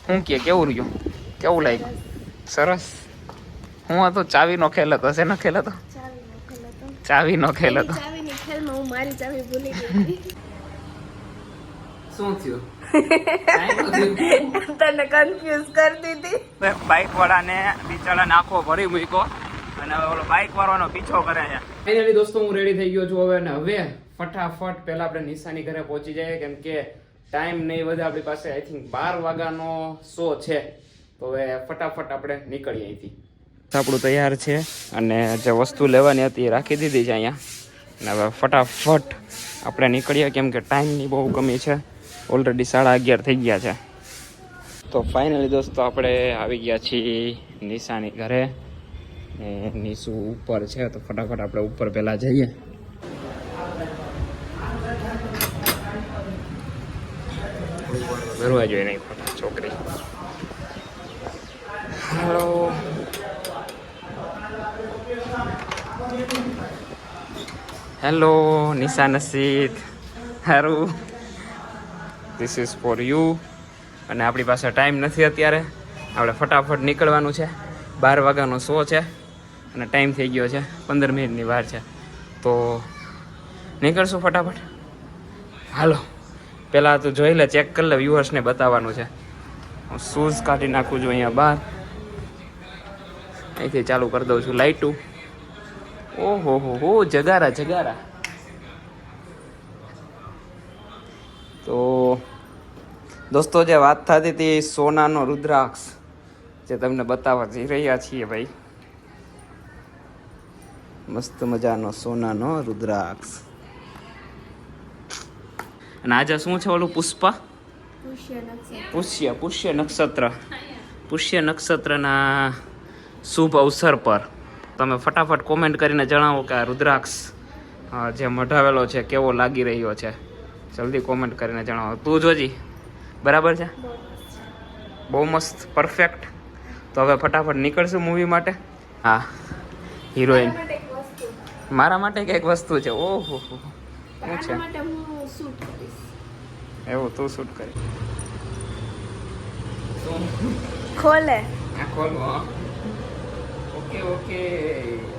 હું કેવું રહ્યું, કેવું લાગ્યું? સરસ. હું હતો ચાવી નો ખેલ હતો, શેનો ખેલ હતો? ચાવી નો ખેલ હતો. ચાવીની ખેલમાં હું મારી ચાવી ભૂલી ગઈ. શું થયું? તને કન્ફ્યુઝ કરતી હતી. બાઇક વાળાને બિચારાને આખો ભરી મૂક્યો અને ઓલો બાઇક વાળાનો પીછો કરે છે. ફાઇનલી દોસ્તો હું રેડી થઈ ગયો છું હવે, અને હવે ફટાફટ પહેલા આપણે નિશાની ઘરે પહોંચી જઈએ, કેમ કે ટાઈમ નહીં વધે આપણી પાસે. આઈ થિંક 12 વાગ્યાનો શો છે, તો હવે ફટાફટ આપણે નીકળીએ અહીંથી. આપણું તૈયાર છે અને જે વસ્તુ લેવાની હતી એ રાખી દીધી છે અહીંયા, અને હવે ફટાફટ આપણે નીકળીએ, કેમ કે ટાઈમની બહુ કમી છે. ઓલરેડી 11:30 થઈ ગયા છે. તો ફાઇનલી દોસ્તો આપણે આવી ગયા છીએ નિશાની ઘરે, ને નિશુ ઉપર છે, તો ફટાફટ આપણે ઉપર પહેલા જઈએ. ભરવા જોઈએ નહીં છોકરી. હેલો, હેલો નિશા નસીદ, સારું, ધીસ ઇઝ ફોર યુ. અને આપણી પાસે ટાઈમ નથી અત્યારે, આપણે ફટાફટ નીકળવાનું છે. 12 વાગ્યાનો શો છે અને ટાઈમ થઈ ગયો છે, 15 મિનિટની વાર છે, તો નીકળશું ફટાફટ. હાલો, પહેલાં તો જોઈ લે, ચેક કરી લે, વ્યુઅર્સને બતાવવાનું છે. હું શૂઝ કાઢી નાખું છું અહીંયા બહાર, અહીંથી ચાલુ કરી દઉં છું લાઇટું. ઓહો હો, જગારા જગારા. તો દોસ્તો જે વાત થતી હતી સોનાનો રુદ્રાક્ષ, જે તમને બતાવવા જઈ રહ્યા છીએ ભાઈ, મસ્ત મજાનો સોનાનો રુદ્રાક્ષ. અને આજે શું છે ઓલું પુષ્પા? પુષ્ય નક્ષત્ર. પુષ્ય નક્ષત્રના શુભ અવસર પર તમે ફટાફટ કોમેન્ટ કરીને જણાવો કે આ રુદ્રાક્ષ જે મઢાવેલો છે કેવો લાગી રહ્યો છે. જલ્દી કોમેન્ટ કરીને જણાવો. તું જોજી, બરાબર છે? બહુ મસ્ત, પરફેક્ટ. તો હવે ફટાફટ નીકળશું મૂવી માટે. હા, હિરોઈન મારા માટે કંઈક વસ્તુ છે. ઓહો, શું છે? એવું તું શૂટ કરી? ખોલે ખોલો. Okay okay.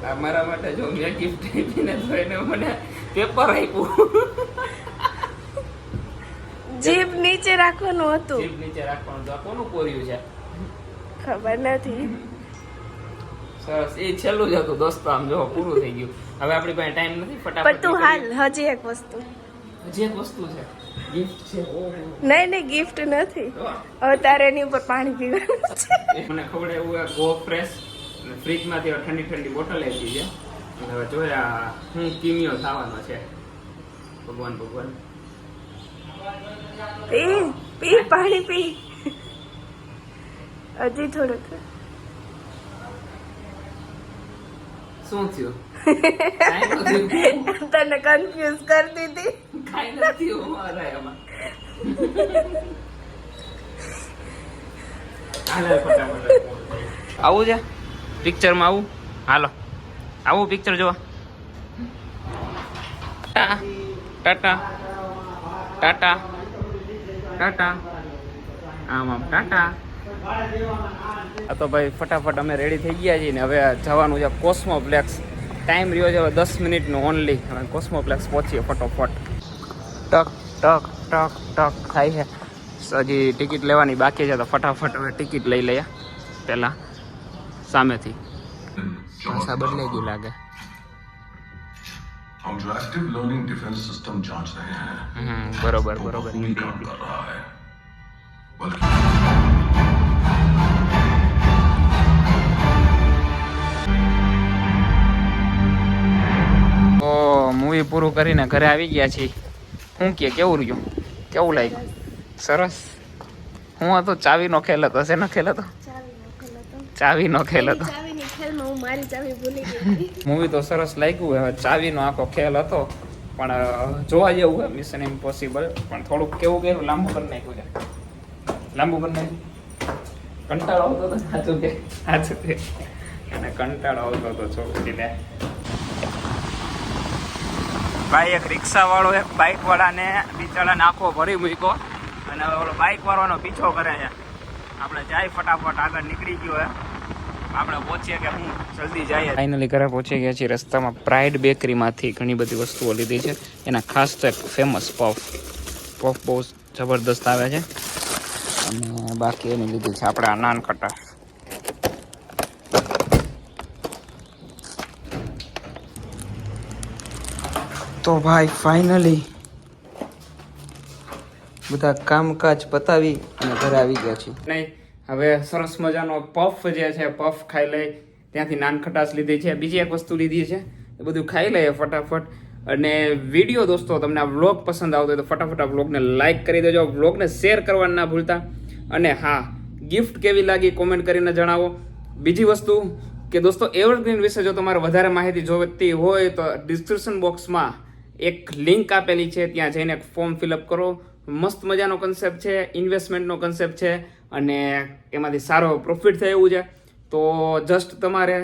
આ મારા માટે જો મેં ગિફ્ટ આપીને તો એને મને પેપર આપ્યું. જીભ નીચે રાખવાનું હતું. જીભ નીચે રાખવાનું તો આ કોનું કોર્યું છે ખબર નથી. સરસ, એ છેલ્લું જ હતું દોસ્તો. આમ જો પૂરું થઈ ગયું. હવે આપણી પાસે ટાઈમ નથી, ફટાફટ. પણ તું હાલ, હજી એક વસ્તુ છે, ગિફ્ટ છે. નહીં ગિફ્ટ નથી. હવે તારે એની ઉપર પાણી પીવાનું છે. મને ખબર એવું ગો ફ્રેશ ફ્રીજમાંથી ઠંડી ઠંડી બોટલ આપી છે. હવે જોયા હું કિમિયો થવાનો છે. ભગવાન પી પાણી પી. હજી થોડુંક. શું થયું? તને કન્ફ્યુઝ કરતી હતી. કાઈ નથી એમાં. આવું છે પિક્ચરમાં, આવું. હાલો આવું પિક્ચર જોવા. ટાટા ટાટા ટાટા, આમ ટાટા. આ તો ભાઈ ફટાફટ અમે રેડી થઈ ગયા છીએ ને હવે જવાનું છે કોસ્મોપ્લેક્સ. ટાઈમ રહ્યો છે હવે 10 મિનિટનો ઓનલી. હવે કોસ્મોપ્લેક્સ પહોંચીએ ફટોફટ. ટક ટક ટક ટક થાય છે. હજી ટિકિટ લેવાની બાકી છે, તો ફટાફટ હવે ટિકિટ લઈ લઈએ પહેલાં સામેથી. ભાષા બદલાઈ ગઈ લાગે. हम जो एक्टिव लर्निंग डिफेंस सिस्टम जांच रहे हैं, बरोबर नहीं काम कर रहा है, बल्कि તો મૂવી પૂરું કરીને ઘરે આવી ગયા છીએ. શું કેવું રહ્યું, કેવું લાગ્યું? સરસ. હું હતો ચાવીનો ખેલ હતો. શેનો ખેલ હતો? ચાવીનો ખેલ હતો. મૂવી તો સરસ લાગ્યું. હવે ચાવીનો આખો ખેલ હતો, પણ જોવા જેવું હોય મિશન ઇમ્પોસિબલ. પણ થોડુંક કેવું કર્યું, લાંબુ કરી નાખ્યું છે. લાંબુ કરી નાખ્યું. કંટાળો આવતો હતો સાચું કે અને કંટાળો આવતો હતો છોકરીને. ભાઈ એક રિક્ષા વાળો એક બાઇક વાળાને બિચારાને આખો ભરી મૂક્યો અને ઓલો બાઇક વાળાનો પીછો કરે છે. આપણે જાય ફટાફટ આગળ નીકળી ગયો હે આપણે પહોંચીએ કે હું જલ્દી જઈએ ફાઇનલી ઘરે પહોંચી ગયા છીએ રસ્તામાં પ્રાઇડ બેકરીમાંથી ઘણી બધી વસ્તુઓ લીધી છે એના ખાસ તો એક ફેમસ પફ બહુ જબરદસ્ત આવે છે અને બાકી એની લીધી છે આપણે આ નાન ખટા તો ભાઈ ફાઇનલી બધા કામકાજ પતાવી અને ઘરે આવી ગયા છે નહીં હવે સરસ મજાનો પફ જે છે પફ ખાઈ લઈ ત્યાંથી નાન ખટાશ લીધી છે બીજી એક વસ્તુ લીધી છે એ બધું ખાઈ લઈએ ફટાફટ અને વિડીયો દોસ્તો તમને આ વ્લોગ પસંદ આવતો હોય તો ફટાફટ આ વ્લોગને લાઇક કરી દેજો વ્લોગને શેર કરવાનું ના ભૂલતા અને હા ગિફ્ટ કેવી લાગી કોમેન્ટ કરીને જણાવો બીજી વસ્તુ કે દોસ્તો એવરગ્રીન વિશે જો તમારે વધારે માહિતી જોઈતી હોય તો ડિસ્ક્રિપ્શન બોક્સમાં એક લિંક આપેલી છે ત્યાં જઈને એક ફોર્મ ફિલઅપ કરો મસ્ત મજાનો કન્સેપ્ટ છે ઇન્વેસ્ટમેન્ટનો કન્સેપ્ટ છે અને એમાંથી સારો પ્રોફિટ થાય એવું છે તો જસ્ટ તમારે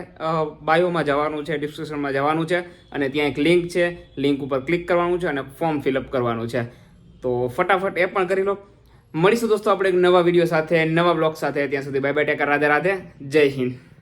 બાયોમાં જવાનું છે ડિસ્ક્રિપ્શનમાં જવાનું છે અને ત્યાં એક લિંક છે લિંક ઉપર ક્લિક કરવાનું છે અને ફોર્મ ફિલઅપ કરવાનું છે તો ફટાફટ એ પણ કરી લો મળીશું દોસ્તો આપણે એક નવા વિડીયો સાથે નવા બ્લોગ સાથે ત્યાં સુધી bye bye taker Radhe Radhe જય હિન્દ